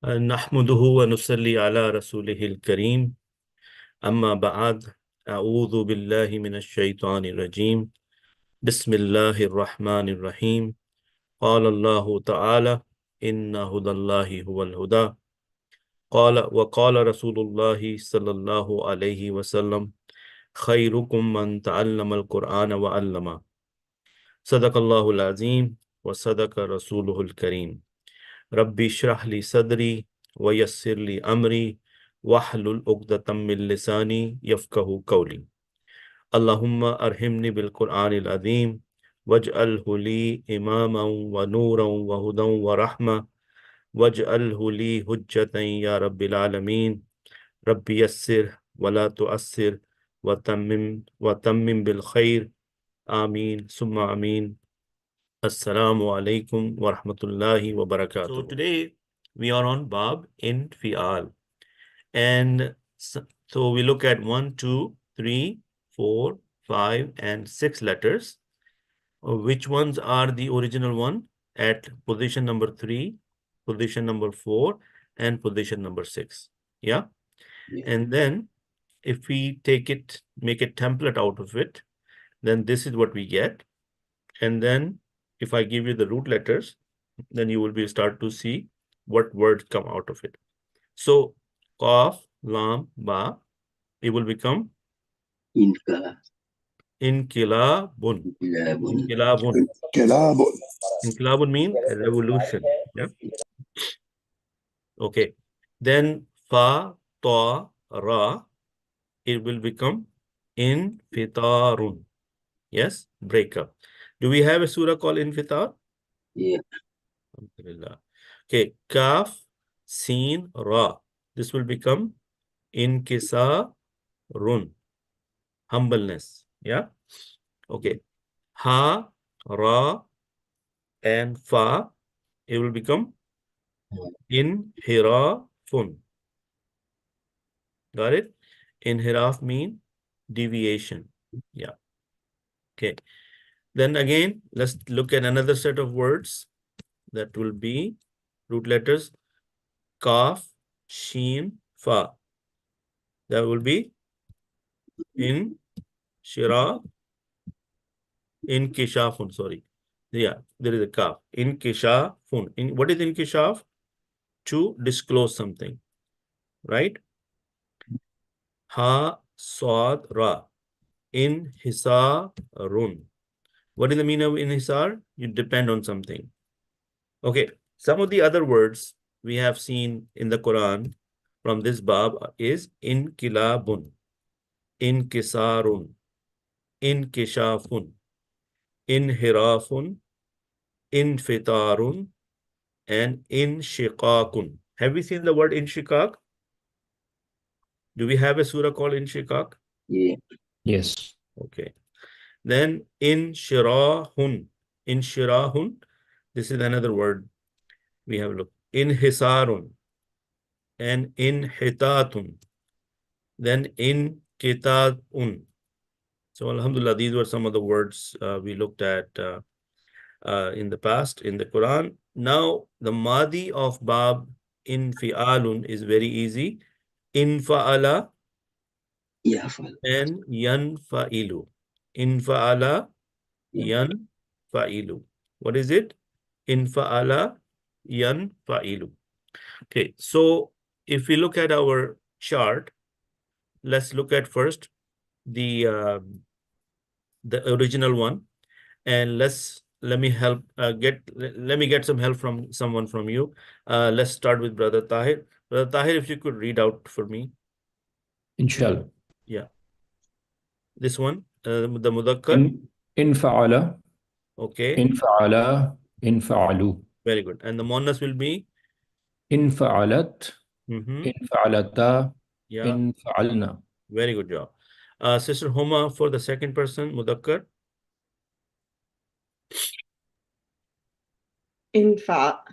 نحمده ونصلي على رسوله الكريم أما بعد أعوذ بالله من الشيطان الرجيم بسم الله الرحمن الرحيم قال الله تعالى إن هدى الله هو الهدى وقال رسول الله صلى الله عليه وسلم خيركم من تعلم القرآن وعلمه صدق الله العظيم وصدق رسوله الكريم ربي اشرح لي صدري ويسر لي أمري واحلل عقدة من لساني يفقهوا قولي اللهم أرحمني بالقرآن العظيم واجعله لي إماما ونورا وهدى ورحمة واجعله لي حجة يا رب العالمين ربي يسر ولا تؤسر وتمم بالخير آمين ثم آمين. Assalamu alaikum wa rahmatullahi wa barakatuh. So today we are on Baab Infala. And so we look at 1, 2, 3, 4, 5, and 6 letters. Which ones are the original one at position number 3, position number 4, and position number 6. Yeah? And then if we take it, make a template out of it, then this is what we get. And then if I give you the root letters, then you will start to see what words come out of it. So, Qaf, Lam, Ba, it will become Inkilabun. Inkilabun. Inkilabun. Inkilabun means revolution. Yeah. Okay. Then Fa, Ta, Ra, it will become Infitarun. Yes, breakup. Do we have a surah called Infitar? Yeah. Alhamdulillah. Okay, Kaf, Sin, Ra. This will become Inkisarun. Humbleness. Yeah. Okay. Ha, Ra, and Fa. It will become Inhirafun. Got it? Inhiraf mean deviation. Yeah. Okay. Then again, let's look at another set of words. That will be root letters Kaf, Sheen, Fa. That will be in Shira, in Kishafun, sorry. Yeah, there is a Kaf. In Kishafun. What is in Kishaf? To disclose something, right? Ha, Swad, Ra. In Hisarun. What is the meaning of in Hisar? You depend on something. Okay, some of the other words we have seen in the Quran from this Bab is Inkilabun, Inkisarun, Inkishafun, Inhirafun, Infitarun, and Inshiqaqun. Have we seen the word Inshiqaq? Do we have a surah called Inshiqaq? Yeah. Yes. Okay. Then Inshirahun. Inshirahun. This is another word we have looked. Inhisarun and Inhitatun. Then Inkitatun. So Alhamdulillah, these were some of the words we looked at in the past in the Quran. Now the Madi of Baab Infa'alun is very easy. Infa'ala and Yanfa'ilu. Infa'ala, Yanfa'ilu. What is it? Infa'ala, Yanfa'ilu. Okay, so if we look at our chart, let's look at first the original one, and let me get some help from someone from you. Let's start with Brother Tahir. Brother Tahir, if you could read out for me. Inshallah. Yeah. This one, the Mudakkar. Infa'ala. Okay. Infa'ala. Infa'alu. Very good. And the Muannas will be? Infa'alat. Infa'alata. Yeah. Infa'alna. Very good job. Sister Homa, for the second person, Mudakkar. Infa'alta.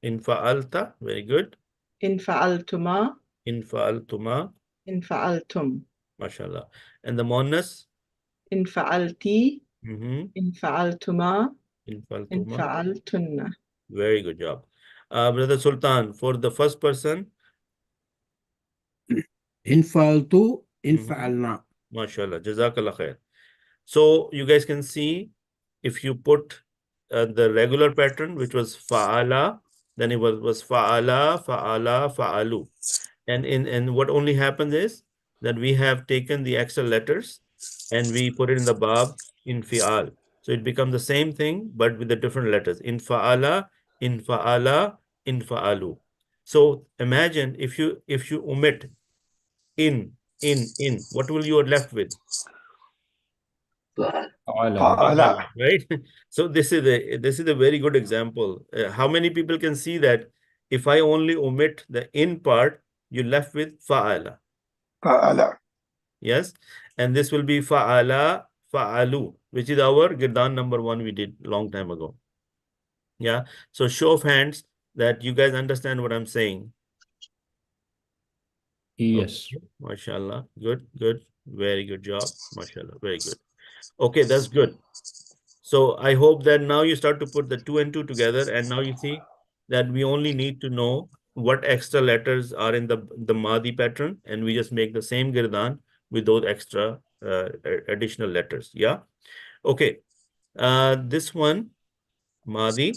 Infa'alta. Very good. Infa'altuma. Infa'altuma. Infa'altum. MashaAllah. And the Muannas? Infa'alti. Infa'altuma. Infa'altuma. Infa'altunna. Very good job. Brother Sultan, for the first person. إن فعلت إن فعلنا. MashaAllah. Jazakallah khair. So you guys can see if you put the regular pattern, which was fa'ala, then it was fa'ala, fa'ala, fa'alu. And what only happens is that we have taken the extra letters and we put it in the Baab Infa'al. So it becomes the same thing, but with the different letters. Infa'ala, infa'ala, infa'alu. So imagine if you omit in, what will you are left with? فعل. Right? So this is a very good example. How many people can see that if I only omit the in part, you're left with fa'ala. فعل. Yes, and this will be fa'ala, fa'alu, which is our Girdan number 1 we did long time ago. Yeah. So show of hands that you guys understand what I'm saying. Yes. Okay. MashaAllah. Good. Very good job. MashaAllah. Very good. Okay, that's good. So I hope that now you start to put the 2 and 2 together, and now you see that we only need to know what extra letters are in the Madi pattern, and we just make the same Girdan with those extra additional letters. Yeah. Okay. This one, Madi.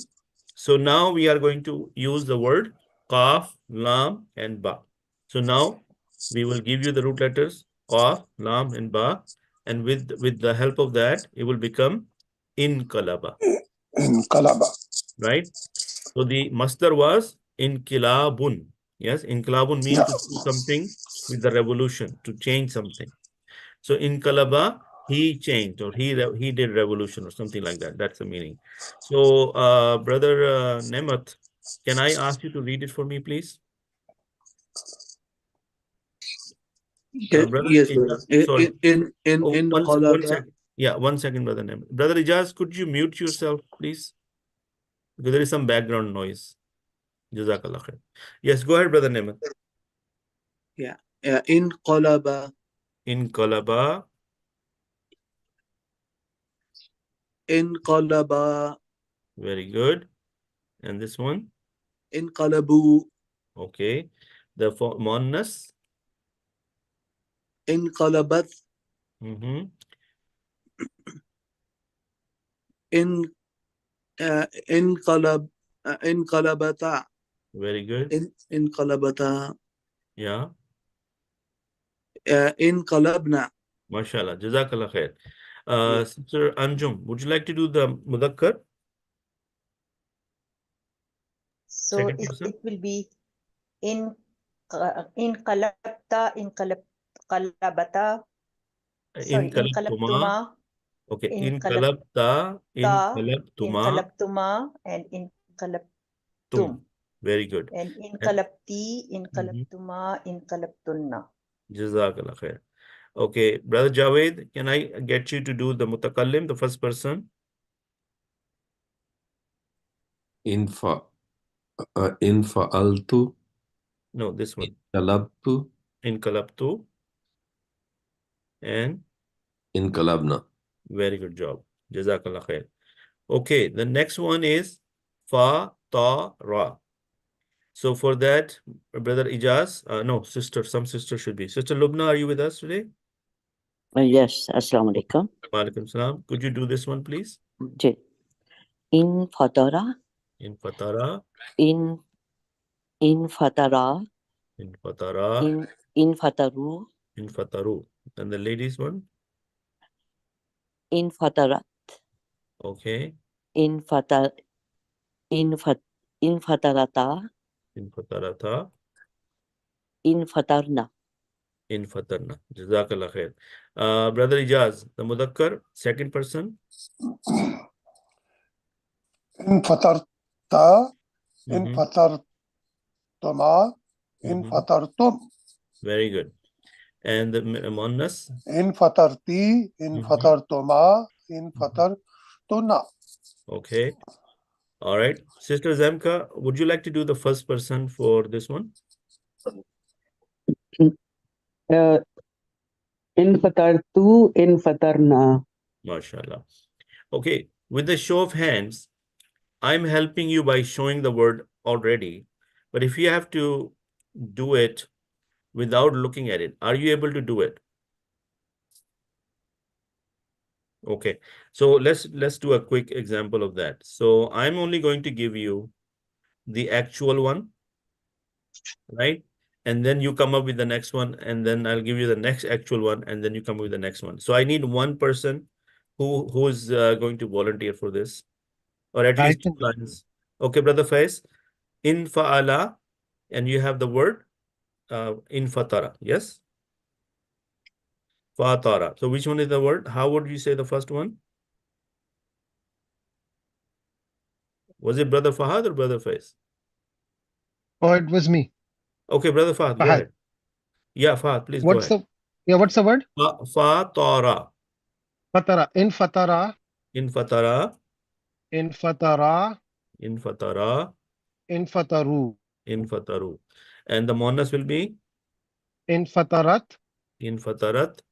So now we are going to use the word Qaf, Lam, and Ba. So now we will give you the root letters Qaf, Lam, and Ba, and with the help of that, it will become Inqalaba. انقلب. Right? So the masdar was Inqilabun. Yes, Inqilabun means to do something with the revolution, to change something. So Inqalaba, he changed, or he did revolution or something like that. That's the meaning. So brother Nemat, can I ask you to read it for me, please? Brother Yes, Ijaz, sorry. in One qalaba. second. Yeah, 1 second, brother Nemat. Brother Ijaz, could you mute yourself, please? Because there is some background noise. Jazakallah khair. Yes, go ahead, brother Nemat. Yeah. In qalaba. Inqalaba. In qalaba. Very good. And this one? In qalabu. Okay. The muannas. In qalabat. Mm-hmm. In qalab. In qalabata. Very good. In qalabata. Yeah. In qalabna. MashaAllah. Jazakallah khair. Sister Anjum, would you like to do the mudakkar? So Second it person? will be in qalabta, in qalabata. Sorry, in Inqalabtuma. qalabtuma. Okay. In Inqalabta. Inqalabtuma. qalabtuma, and in qalabtum. Tum. Very good. And in And- qalabti, in qalabtuma, in qalabtunna. Jazakallah khair. Okay. Brother Javed, can I get you to do the mutakallim, the first person? إن فعلت No, this one. انقلبت Inqalabtu. And انقلبنا. very good job. Jazakallah khair. Okay, the next one is fa, ta, ra. So for that, brother Ijaz, no, some sister should be. Sister Lubna, are you with us today? Yes, Assalamu alaikum. Walaikum salam. Could you do this one, please? Ji. In fatara, In fatara, in fatara, in fatara, in fataru, in fataru. And the ladies one? in fatarat, Okay. in fatarata, In fatarata, in fatarna. in fatarna. Jazakallah khair. Brother Ijaz, the mudakkar, second person. إن فطرت. إن Mhm. فطرتما. إن Mhm. فطرتم. Very good. And the muannas? إن فطرتي. إن Mhm. فطرتما. إن فطرتنا. Okay. All right. Sister Zamka, would you like to do the first person for this one? In fatartu, in fatarna. MashaAllah. Okay. With the show of hands, I'm helping you by showing the word already, but if you have to do it without looking at it, are you able to do it? Okay, so let's do a quick example of that. So I'm only going to give you the actual one, right? And then you come up with the next one, and then I'll give you the next actual one, and then you come up with the next one. So I need one person who's going to volunteer for this, or at I least two can do it. lines. Okay, brother Faiz, Infa'ala, and you have the word infatara. Yes, fatara. So which one is the word? How would you say the first one? Was it brother Fahad or brother Faiz? Oh, it was me. Okay, brother Fahad, go Fahad. ahead. Yeah, Fahad, please go What's ahead. what's the word? Fatara. Fatara. Infatara. Infatara. Infatara. Infatara. Infataru. Infataru. And the monas will be Infatarat. infatarat.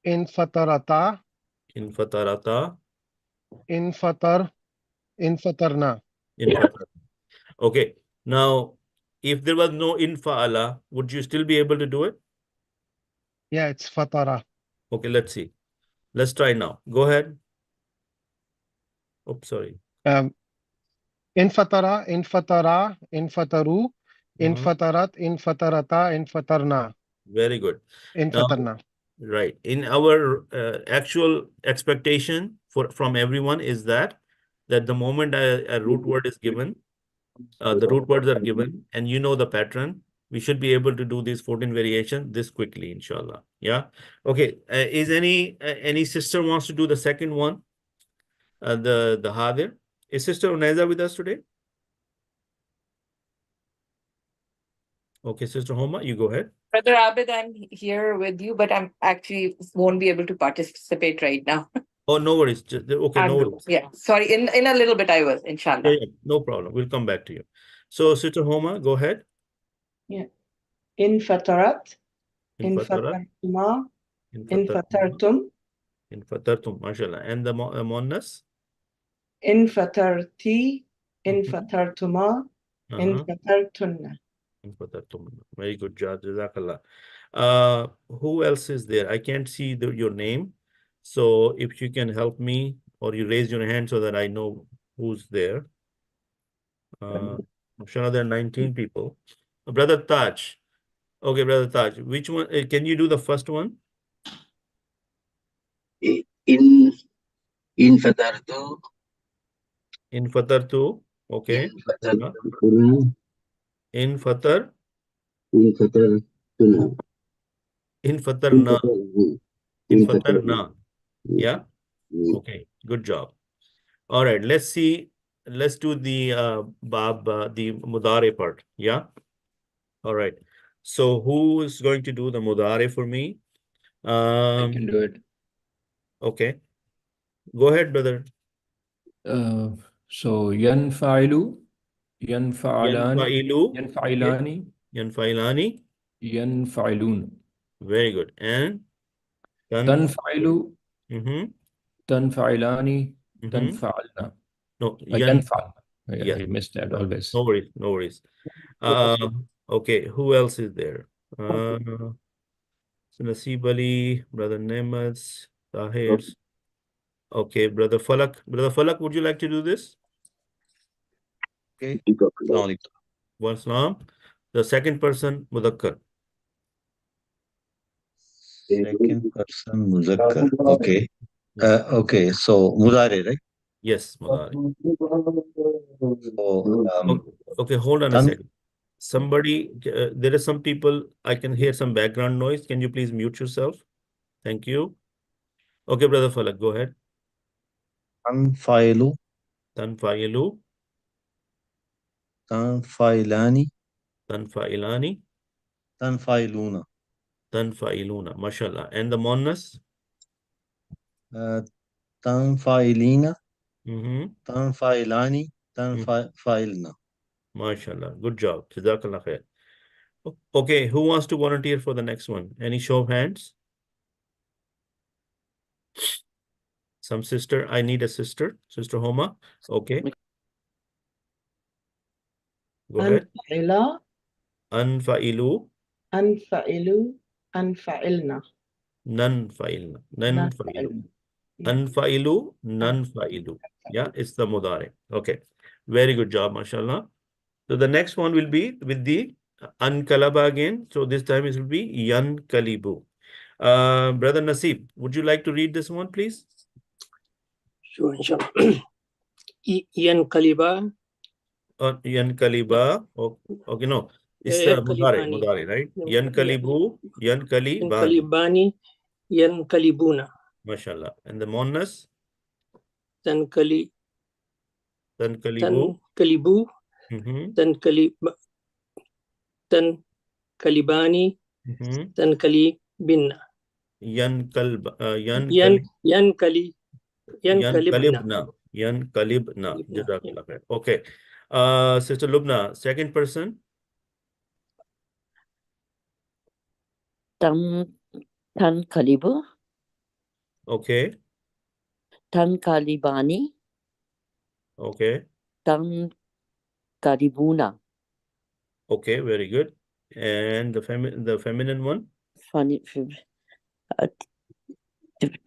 Infatarata. Infatarata. Infatar. Infatarna. Infatar. Okay. Now, if there was no infa'ala, would you still be able to do it? Yeah, it's fatara. Okay, let's see. Let's try now. Go ahead. Oops, sorry. Infatara. Infataru. Uh-huh. Infatarat. Infatarata. Infatarna. Very good. Now, Infatarna. right. In our actual expectation from everyone is that the moment a root word is given, the root words are given, and you know the pattern, we should be able to do these 14 variations this quickly, inshallah. Yeah. Okay. Is any sister wants to do the second one? The Hadir. Is Sister Unaiza with us today? Okay, Sister Homa, you go ahead. Brother Abid, I'm here with you, but I'm actually won't be able to participate right now. Oh, no worries. Okay, no worries. Yeah, sorry. In a little bit, I will, inshallah. Yeah, no problem. We'll come back to you. So, Sister Homa, go ahead. Yeah. Infatarat. Infatarat. Infatartuma. Infatartum. Infatartum, mashallah. And the Monnas? Infatarti. Infatartuma. Infatartunna. Infatartum. Very good job. Jazakallah. Who else is there? I can't see your name. So if you can help me, or you raise your hand so that I know who's there. Mashallah, there are 19 people. Brother Taj. Okay, Brother Taj. Which one? Can you do the first one? Infatartu. Infatartu. Okay. Infatar. Infatartuna. Infatarna. Infatarna. Yeah. Okay. Good job. All right. Let's see. Let's do the the Mudare part. Yeah. All right. So who is going to do the Mudare for me? I can do it. Okay. Go ahead, brother. So yanfa'ilu, yanfa'alani, Yanfa'ilu. yanfa'ilani, Yanfa'ilani. yanfa'ilun. Very good. And Tanfa'ilu, Mhm. tanfa'ilani, tanfa'alna. No, Yanfa'al. Yes. I missed that always. No worries. No worries. Okay. Who else is there? Nasib Ali, Brother Nemas, Tahir. Okay, Brother Falak. Brother Falak, would you like to do this? Okay. Wa salam. The second person, Mudakkar. Second person Muzakkar. Okay. Okay. So Mudare, right? Yes, Mudari. So Okay, hold on a second. Somebody, there are some people, I can hear some background noise. Can you please mute yourself? Thank you. Okay, Brother Falak, go ahead. Tanfailu. Tanfa'ilu. Tanfailani. Tanfa'ilani. Tanfailuna. Tanfa'iluna. Mashallah. And the Monnas? Tanfailina. Mm-hmm. Tanfailani. Tanfailna. Mashallah. Good job. Jazakallah khair. Okay, who wants to volunteer for the next one? Any show of hands? Some sister. I need a sister. Sister Homa. Okay. Go ahead. أنفعل Anfa'ilu, أنفعل أنفعلنا nanfa'ilna, nanfa'ilu. Anfa'ilu, nanfa'ilu. Yeah, it's the mudari. Okay. Very good job, mashallah. So the next one will be with the ankalaba again. So this time it will be yankalibu. Brother Nasib, would you like to read this one, please? Sure, inshallah. Yankaliba. Yankaliba. Okay, no. It's mudari, right? Yankalibu, yankalibani. Yankalibani, yankalibuna. Mashallah. And the muannas? Tankalibu. Tankalibu. Tankalibani. Tankalibinna. Yankalibna. Yankalibna. Jazakallah khair. Okay. Sister Lubna, second person. Tankalibu, Okay. Tankalibani, Okay. Tankalibuna. Okay, very good. And the feminine one? Funny.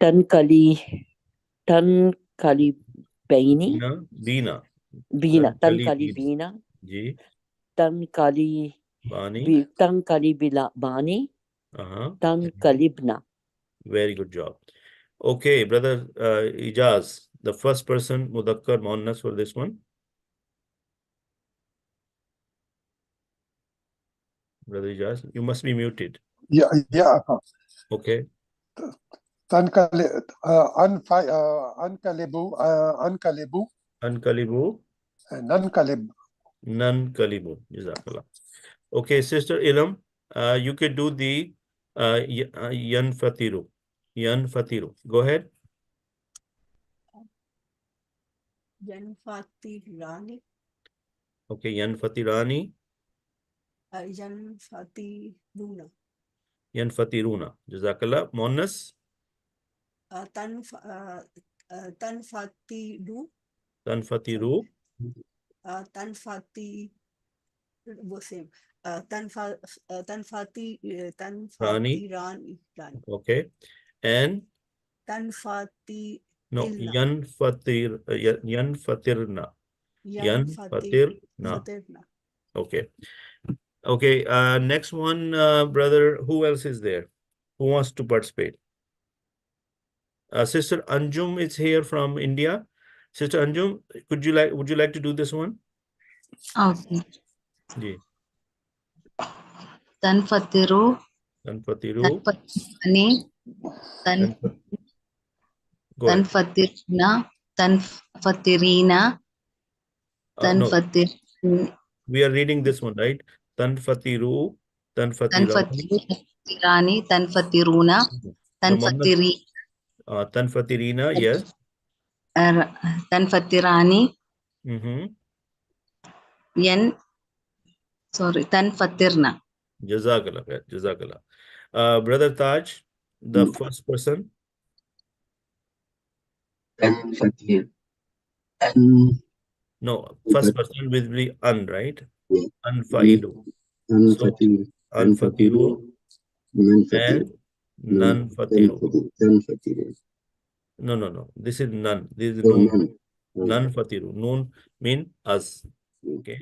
Tankalibaini. Bina. Tankalibina. Ji. Tankalibani. Tankalibna. Very good job. Okay, brother Ijaz, the first person mudakkar muannas for this one. Brother Ijaz, you must be muted. Yeah. Okay. Ankalibu, Ankalibu. Nankalibu. Jazakallah. Okay, Sister Ilham, you can do the yanfatiru. Yanfatiru. Go ahead. Yanfatirani. Okay, yanfatirani. Yanfatiruna. Yanfatiruna. Jazakallah. Muannas. Tanfatiru. Tanfatiru. Same. Tanfatirani. Okay. And no, yanfatirna. Yanfatirna. Okay. Okay. Next one, brother. Who else is there? Who wants to participate? Sister Anjum is here from India. Sister Anjum, would you like to do this one? Okay. Ji. Tanfatiru. Tanfatirani. Tanfatirna. Tanfatirina. No. We are reading this one, right? Tanfatiru. Tanfatirani. Tanfatiruna. Tanfatiri. Tanfatirina, yes. Tanfatirani. Tanfatirna. Jazakallah. Jazakallah. Brother Taj, the first person. No, first person will be an, right? Anfa'ilu. So, anfatiru and nanfatiru. No. This is none. This is noon. Nanfatiru. Noon mean us. Okay.